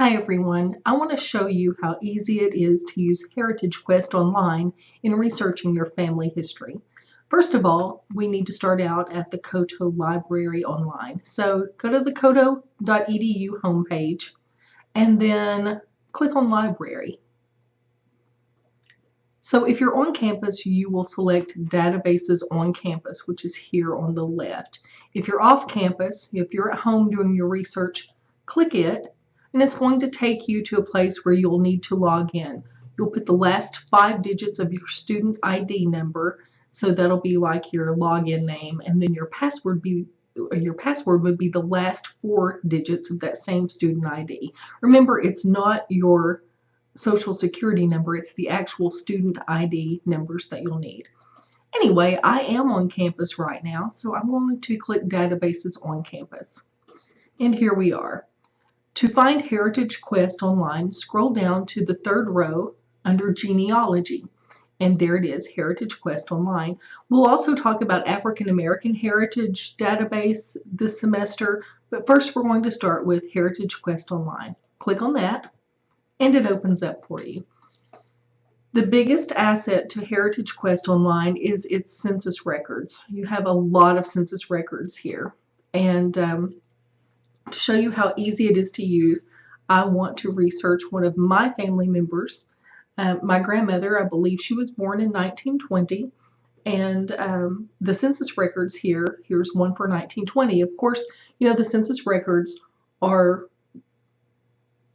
Hi everyone, I want to show you how easy it is to use HeritageQuest Online in researching your family history. First of all, we need to start out at the Koto Library Online. So go to the koto.edu homepage and then click on Library. So if you're on campus, you will select Databases on Campus, which is here on the left. If you're off campus, if you're at home doing your research, click it. And it's going to take you to a place where you'll need to log in. You'll put the last 5 digits of your student ID number, so that'll be like your login name, and then your password would be the last 4 digits of that same student ID. Remember, it's not your social security number, it's the actual student ID numbers that you'll need. Anyway, I am on campus right now, so I'm going to click Databases on Campus. And here we are. To find HeritageQuest Online, scroll down to the third row under Genealogy, and there it is, HeritageQuest Online. We'll also talk about African American Heritage Database this semester, but first we're going to start with HeritageQuest Online. Click on that, and it opens up for you. The biggest asset to HeritageQuest Online is its census records. You have a lot of census records here, and to show you how easy it is to use, I want to research one of my family members. My grandmother, I believe she was born in 1920, and the census records here's one for 1920. Of course, you know, the census records are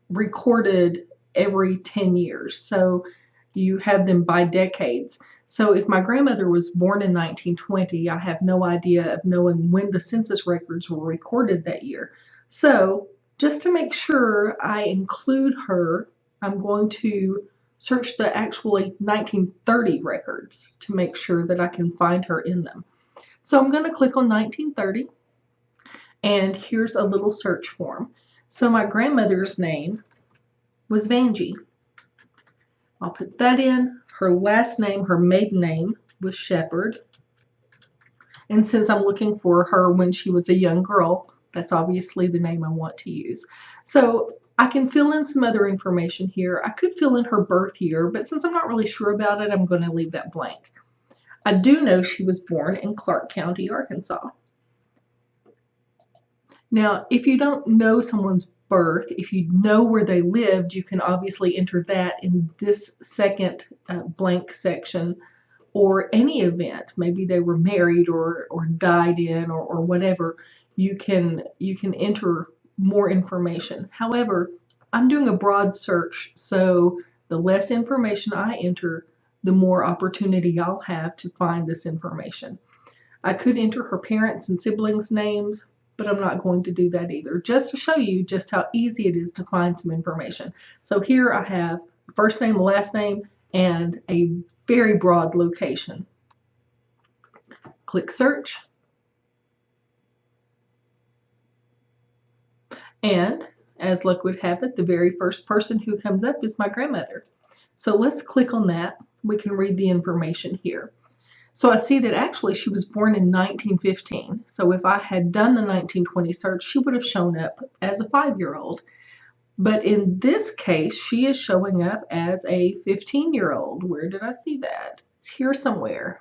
recorded every 10 years, so you have them by decades. So if my grandmother was born in 1920, I have no idea of knowing when the census records were recorded that year. So just to make sure I include her, I'm going to search the actually 1930 records to make sure that I can find her in them. So I'm going to click on 1930, and here's a little search form. So my grandmother's name was Vanjie. I'll put that in. Her last name, her maiden name, was Shepherd. And since I'm looking for her when she was a young girl, that's obviously the name I want to use. So I can fill in some other information here. I could fill in her birth year, but since I'm not really sure about it, I'm going to leave that blank. I do know she was born in Clark County, Arkansas. Now, if you don't know someone's birth, if you know where they lived, you can obviously enter that in this second blank section, or any event. Maybe they were married or died in or whatever. You can enter more information. However, I'm doing a broad search, so the less information I enter, the more opportunity I'll have to find this information. I could enter her parents' and siblings' names, but I'm not going to do that either, just to show you just how easy it is to find some information. So here I have first name, last name, and a very broad location. Click search. And as luck would have it, the very first person who comes up is my grandmother. So let's click on that. We can read the information here. So I see that actually she was born in 1915. So if I had done the 1920 search, she would have shown up as a 5-year-old. But in this case, she is showing up as a 15-year-old. Where did I see that? It's here somewhere.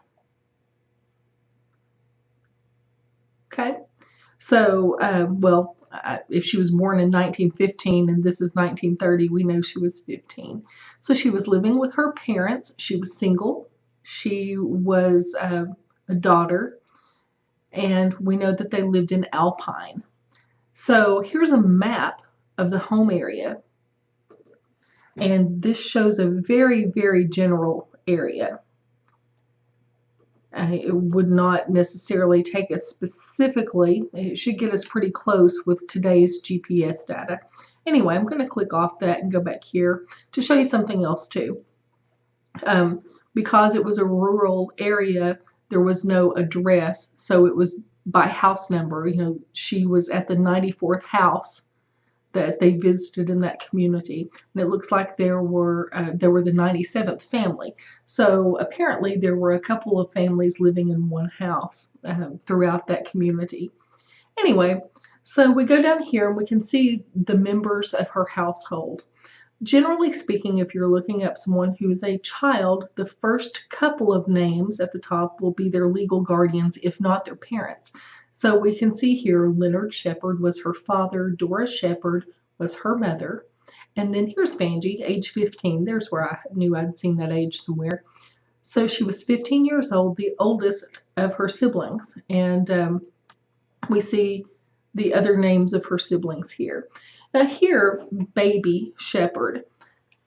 Okay. So, well, if she was born in 1915 and this is 1930, we know she was 15. So she was living with her parents. She was single. She was a daughter, and we know that they lived in Alpine. So here's a map of the home area, and this shows a very, very general area. It would not necessarily take us specifically. It should get us pretty close with today's GPS data. Anyway, I'm going to click off that and go back here to show you something else too. Because it was a rural area, there was no address, so it was by house number. You know, she was at the 94th house that they visited in that community, and it looks like there were the 97th family. So apparently there were a couple of families living in one house throughout that community. Anyway, So we go down here and we can see the members of her household. Generally speaking, if you're looking up someone who is a child, the first couple of names at the top will be their legal guardians, if not their parents. So we can see here Leonard Shepard was her father, Dora Shepard was her mother, and then here's Vanjie, age 15. There's where I knew I'd seen that age somewhere. So she was 15 years old, the oldest of her siblings, and we see the other names of her siblings here. Now here, baby Shepard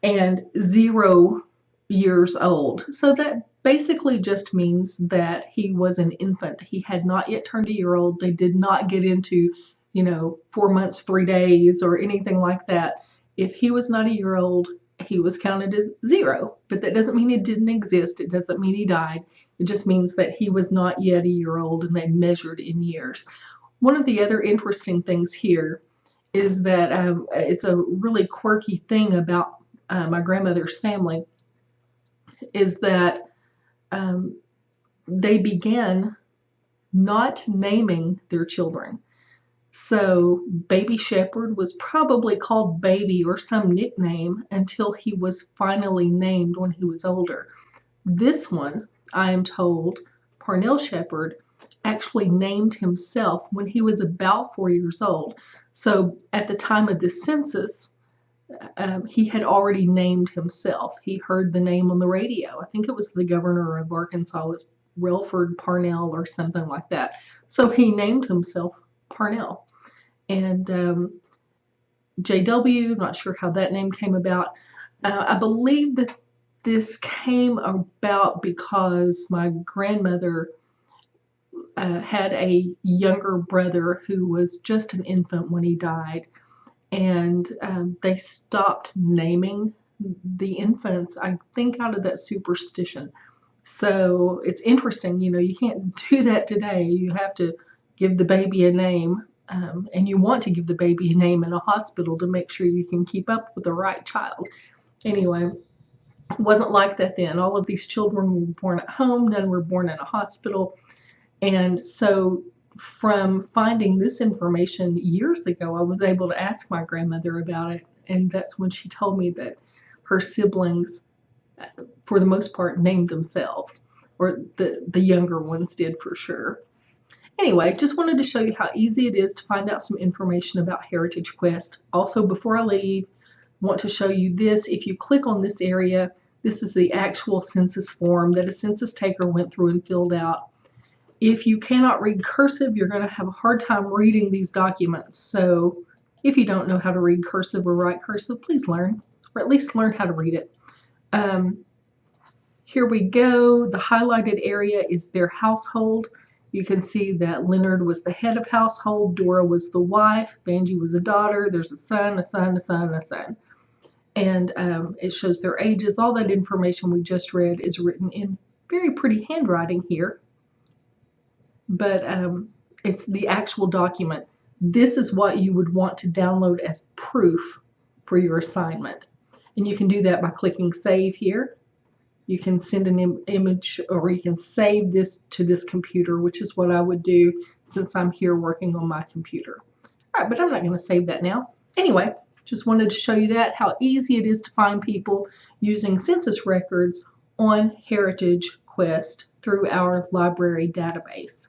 and 0 years old. So that basically just means that he was an infant. He had not yet turned a year old. They did not get into, 4 months, 3 days or anything like that. If he was not a year old, he was counted as 0. But that doesn't mean he didn't exist. It doesn't mean he died. It just means that he was not yet a year old and they measured in years. One of the other interesting things here is that it's a really quirky thing about my grandmother's family is that they began not naming their children. So baby Shepard was probably called Baby or some nickname until he was finally named when he was older. This one, I am told, Parnell Shepard, actually named himself when he was about 4 years old. So at the time of the census, he had already named himself. He heard the name on the radio. I think it was the governor of Arkansas was Relford Parnell or something like that. So he named himself Parnell. And JW, not sure how that name came about. I believe that this came about because my grandmother had a younger brother who was just an infant when he died. And they stopped naming the infants, I think, out of that superstition. So it's interesting, you can't do that today. You have to give the baby a name, and you want to give the baby a name in a hospital to make sure you can keep up with the right child. Anyway, it wasn't like that then. All of these children were born at home, none were born in a hospital. And so from finding this information years ago, I was able to ask my grandmother about it. And that's when she told me that her siblings, for the most part, named themselves, or the younger ones did for sure. Anyway, just wanted to show you how easy it is to find out some information about Heritage Quest. Also, before I leave, I want to show you this. If you click on this area, this is the actual census form that a census taker went through and filled out. If you cannot read cursive, you're going to have a hard time reading these documents. So if you don't know how to read cursive or write cursive, please learn, or at least learn how to read it. Here we go. The highlighted area is their household. You can see that Leonard was the head of household, Dora was the wife, Vanjie was a daughter, there's a son, a son, a son, a son. And it shows their ages. All that information we just read is written in very pretty handwriting here. But it's the actual document. This is what you would want to download as proof for your assignment. And you can do that by clicking Save here. You can send an image, or you can save this to this computer, which is what I would do since I'm here working on my computer. All right, but I'm not going to save that now. Anyway, just wanted to show you that, how easy it is to find people using census records on HeritageQuest through our library database.